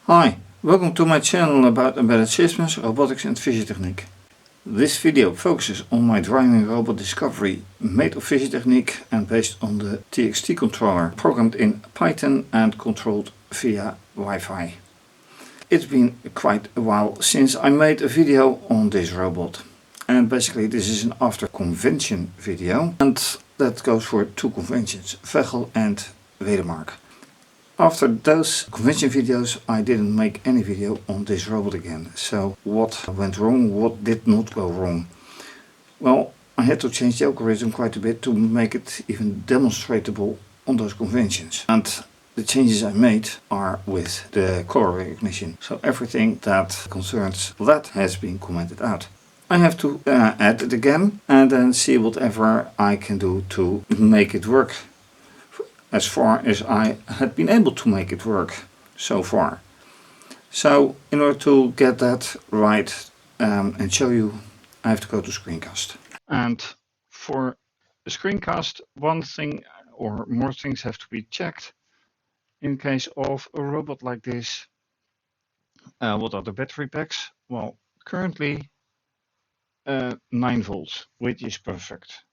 Hi, welcome to my channel about embedded systems, robotics and fischertechnik. This video focuses on my driving robot discovery made of fischertechnik and based on the TXT controller programmed in Python and controlled via Wi-Fi. It's been quite a while since I made a video on this robot. And basically this is an after convention video, and that goes for two conventions, Veghel and Wedemark. After those convention videos I didn't make any video on this robot again. So what went wrong, what did not go wrong? Well, I had to change the algorithm quite a bit to make it even demonstrable on those conventions. And the changes I made are with the color recognition. So everything that concerns that has been commented out. I have to add it again and then see whatever I can do to make it work as far as I had been able to make it work so far. So in order to get that right and show you, I have to go to screencast. And for the screencast, one thing or more things have to be checked. In case of a robot like this, what are the battery packs? Well, currently 9 volts, which is perfect.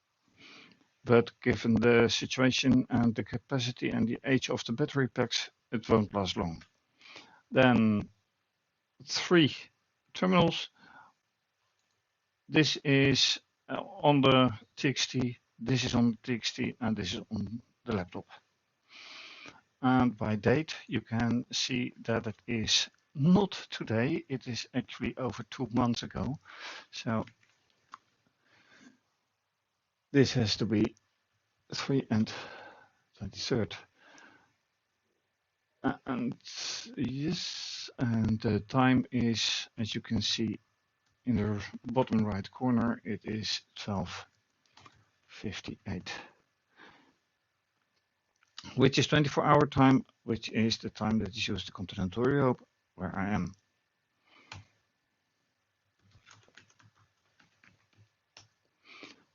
But given the situation and the capacity and the age of the battery packs, it won't last long. Then 3 terminals. This is on the TXT, this is on the TXT, and this is on the laptop. And by date, you can see that it is not today, it is actually over 2 months ago. So this has to be 3 and 23rd. And yes, and the time is, as you can see in the bottom right corner, it is 12:58, which is 24-hour time, which is the time that is used to continental Europe, where I am.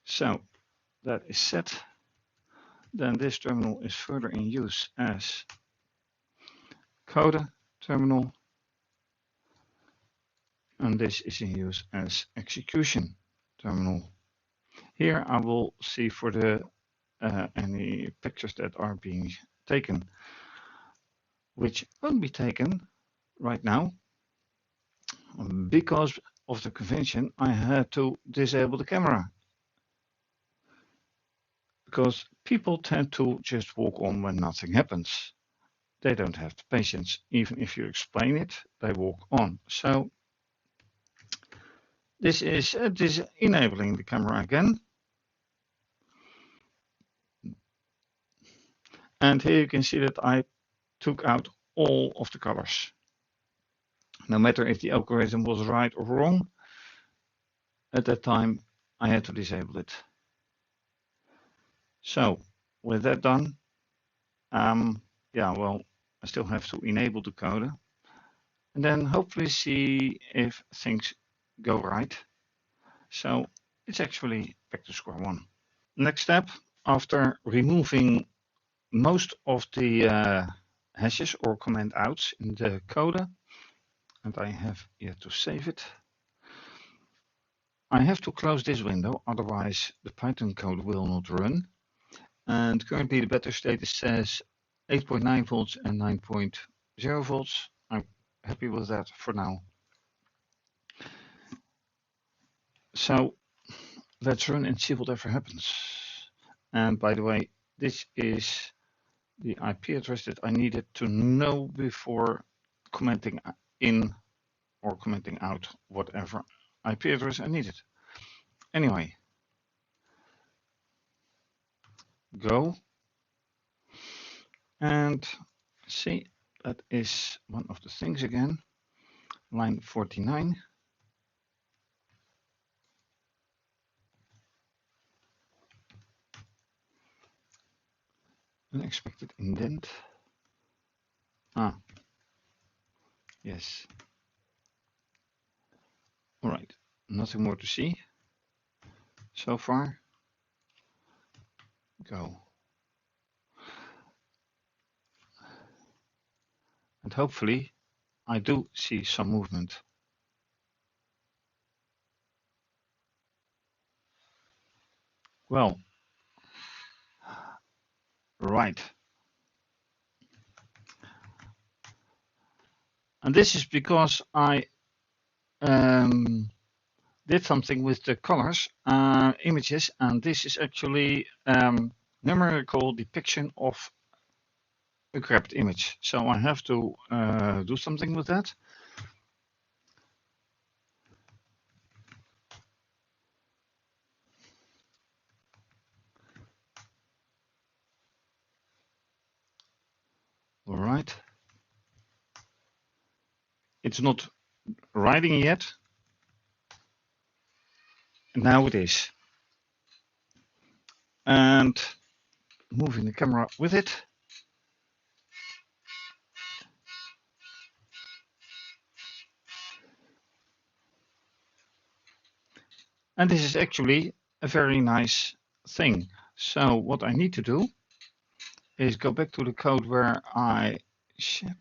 So that is set. Then this terminal is further in use as code terminal, and this is in use as execution terminal. Here I will see for the any pictures that are being taken, which won't be taken right now. Because of the convention, I had to disable the camera. Because people tend to just walk on when nothing happens. They don't have the patience. Even if you explain it, they walk on. So this is enabling the camera again. And here you can see that I took out all of the colors. No matter if the algorithm was right or wrong, at that time I had to disable it. So with that done, well, I still have to enable the code and then hopefully see if things go right. So it's actually back to square one. Next step, after removing most of the hashes or command outs in the code, and I have yet to save it, I have to close this window, otherwise the Python code will not run. And currently the battery status says 8.9 volts and 9.0 volts. I'm happy with that for now. So let's run and see whatever happens. And by the way, this is the IP address that I needed to know before commenting in or commenting out whatever IP address I needed. Anyway, go and see, that is one of the things again, line 49. Unexpected indent. Yes. All right, nothing more to see so far. Go. And hopefully I do see some movement. Well, right. And this is because I did something with the colors images, and this is actually numerical depiction of a grabbed image. So I have to do something with that. All right. It's not writing yet. Now it is. And moving the camera with it. And this is actually a very nice thing. So what I need to do is go back to the code where I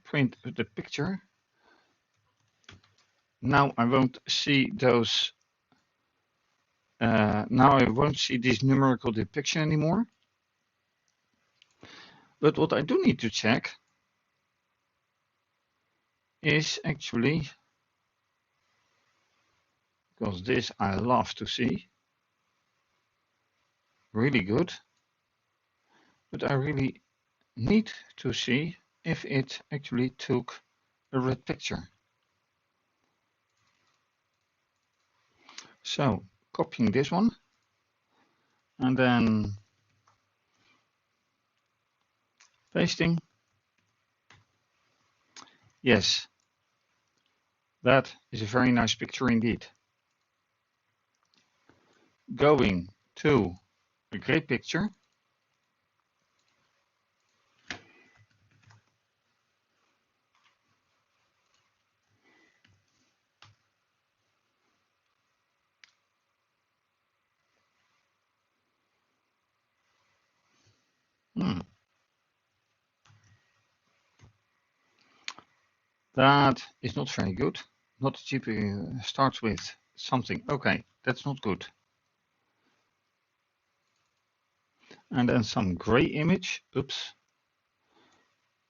print the picture. Now I won't see those. Now I won't see this numerical depiction anymore. But what I do need to check is actually, because this I love to see, really good, but I really need to see if it actually took a red picture. So copying this one and then pasting. Yes, that is a very nice picture indeed. Going to a great picture. That is not very good. Not GPU starts with something. Okay, that's not good. And then some gray image. Oops.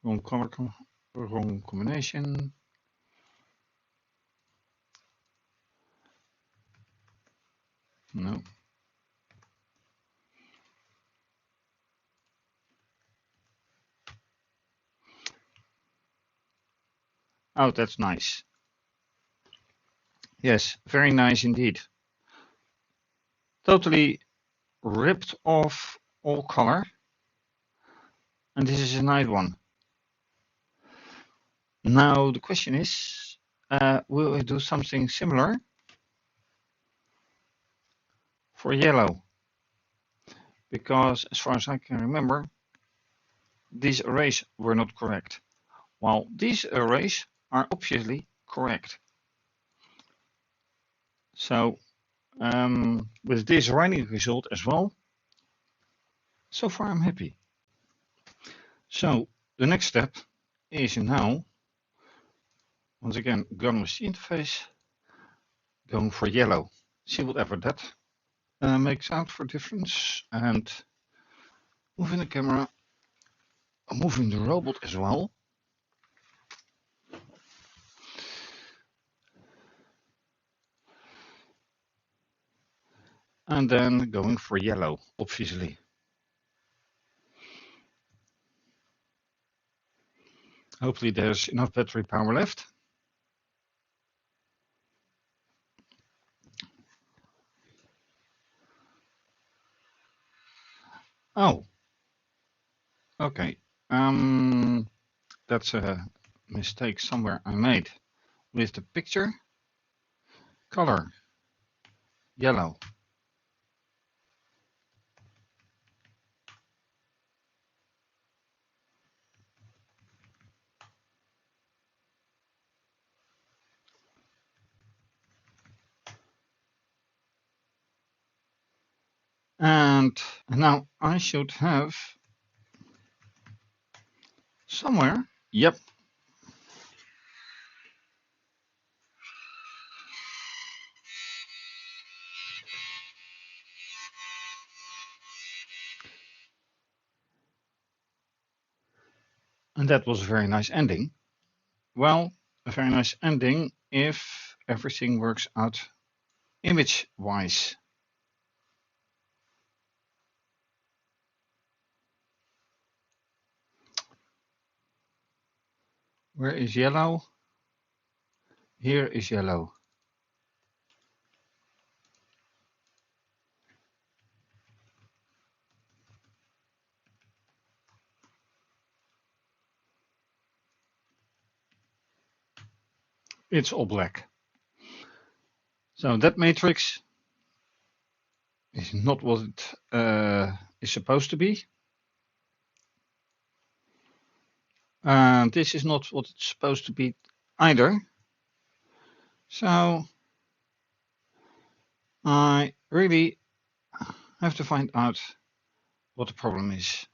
Wrong color, wrong combination. No. Oh, that's nice. Yes, very nice indeed. Totally ripped off all color. And this is a nice one. Now the question is, will we do something similar for yellow? Because as far as I can remember, these arrays were not correct, while these arrays are obviously correct. So with this writing result as well, so far I'm happy. So the next step is now, once again, going with the interface, going for yellow. See whatever that makes out for difference, and moving the camera, moving the robot as well. And then going for yellow, obviously. Hopefully there's enough battery power left. Oh, okay. That's a mistake somewhere I made with the picture. Color, yellow. And now I should have somewhere, yep, And that was a very nice ending. Well, a very nice ending if everything works out image-wise. Where is yellow? Here is yellow. It's all black. So that matrix is not what it is supposed to be. And this is not what it's supposed to be either. So I really have to find out what the problem is.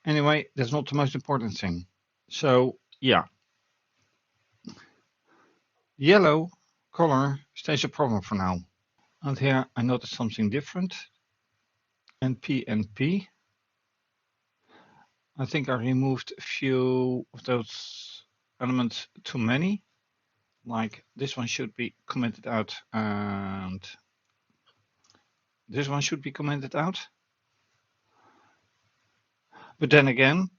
Anyway, that's not the most important thing. So yeah, yellow color stays a problem for now. And here I noticed something different. NP and P. I think I removed a few of those elements too many. Like this one should be commented out and this one should be commented out. But then again,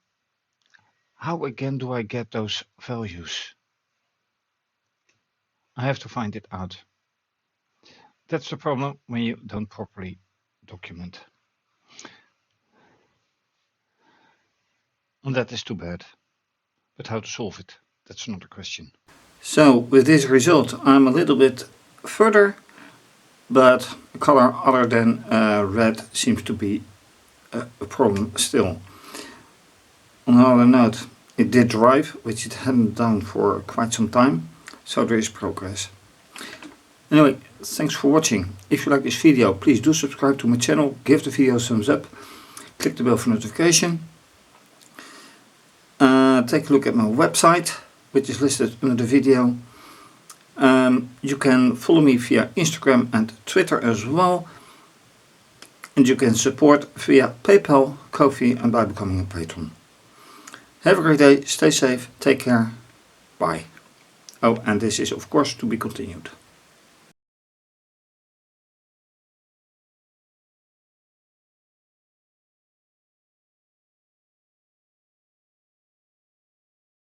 how again do I get those values? I have to find it out. That's the problem when you don't properly document. And that is too bad. But how to solve it? That's another question. So with this result, I'm a little bit further, but a color other than red seems to be a problem still. On another note, it did drive, which it hadn't done for quite some time, so there is progress. Anyway, thanks for watching. If you like this video, please do subscribe to my channel, give the video a thumbs up, click the bell for notification. Take a look at my website, which is listed under the video. You can follow me via Instagram and Twitter as well. And you can support via PayPal, Ko-fi and by becoming a patron. Have a great day, stay safe, take care, bye. Oh, and this is of course to be continued.